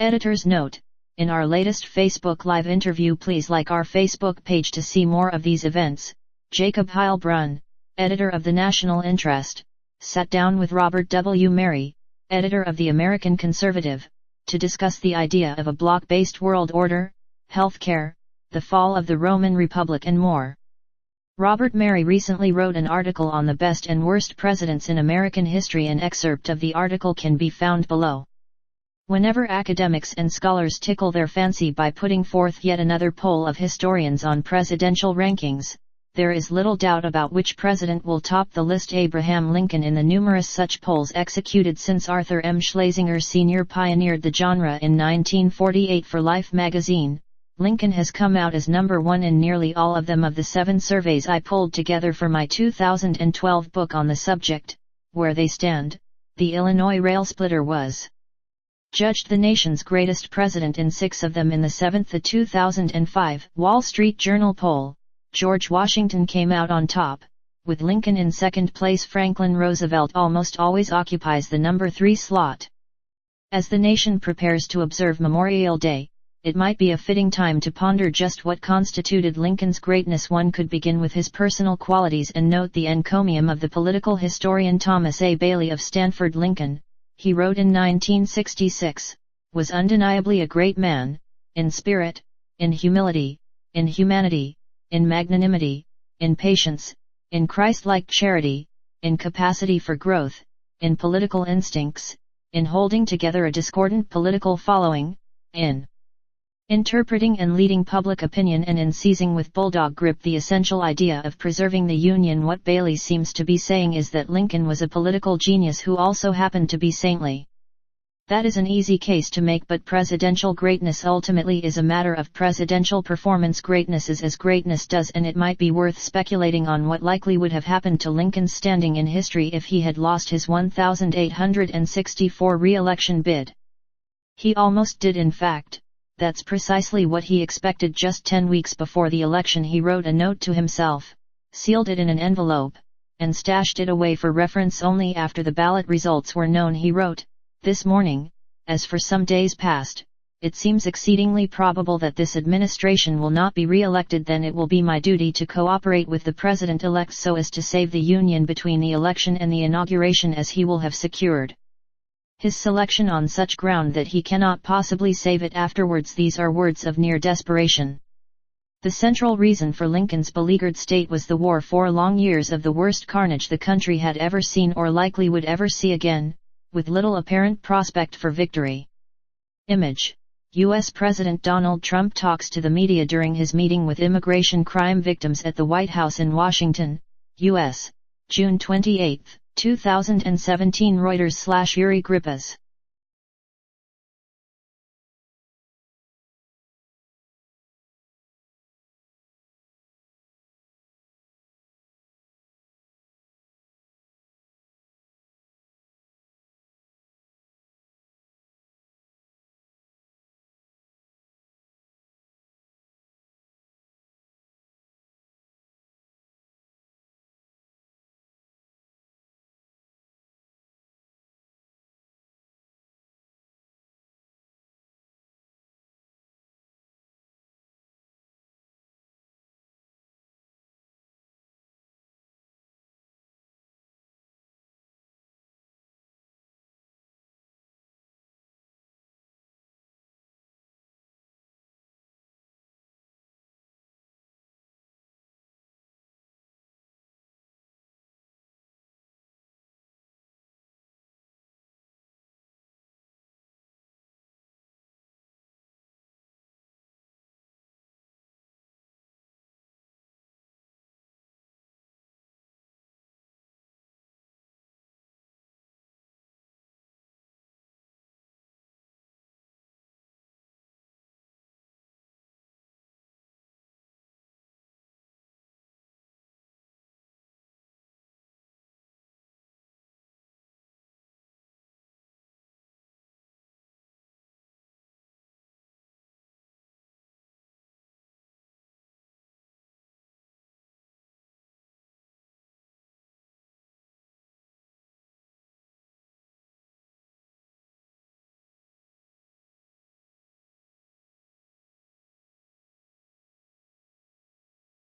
Editor's note: in our latest Facebook Live interview, please like our Facebook page to see more of these events. Jacob Heilbrunn, editor of The National Interest, sat down with Robert W. Mary, editor of The American Conservative, to discuss the idea of a bloc-based world order, healthcare, the fall of the Roman Republic and more. Robert Mary recently wrote an article on the best and worst presidents in American history. An excerpt of the article can be found below. Whenever academics and scholars tickle their fancy by putting forth yet another poll of historians on presidential rankings, there is little doubt about which president will top the list: Abraham Lincoln. In the numerous such polls executed since Arthur M Schlesinger Sr. pioneered the genre in 1948 for Life magazine, Lincoln has come out as number one in nearly all of them. Of the 7 surveys I pulled together for my 2012 book on the subject, Where They Stand, the Illinois railsplitter was judged the nation's greatest president in 6 of them. In the 7th, the 2005 Wall Street Journal poll, George Washington came out on top, with Lincoln in second place. Franklin Roosevelt almost always occupies the number 3 slot. As the nation prepares to observe Memorial Day, it might be a fitting time to ponder just what constituted Lincoln's greatness. One could begin with his personal qualities and note the encomium of the political historian Thomas A. Bailey of Stanford. Lincoln, he wrote in 1966, was undeniably a great man, in spirit, in humility, in humanity, in magnanimity, in patience, in Christ-like charity, in capacity for growth, in political instincts, in holding together a discordant political following, in interpreting and leading public opinion, and in seizing with bulldog grip the essential idea of preserving the Union. What Bailey seems to be saying is that Lincoln was a political genius who also happened to be saintly. That is an easy case to make, but presidential greatness ultimately is a matter of presidential performance. Greatness is as greatness does, and it might be worth speculating on what likely would have happened to Lincoln's standing in history if he had lost his 1864 re-election bid. He almost did, in fact. That's precisely what he expected. Just 10 weeks before the election he wrote a note to himself, sealed it in an envelope, and stashed it away for reference only after the ballot results were known. He wrote, "This morning, as for some days past, it seems exceedingly probable that this administration will not be re-elected. Then it will be my duty to cooperate with the president-elect so as to save the Union between the election and the inauguration, as he will have secured his selection on such ground that he cannot possibly save it afterwards." These are words of near desperation. The central reason for Lincoln's beleaguered state was the war. 4 long years of the worst carnage the country had ever seen or likely would ever see again, with little apparent prospect for victory. Image: U.S. President Donald Trump talks to the media during his meeting with immigration crime victims at the White House in Washington, U.S., June 28, 2017. Reuters/Yuri Gripas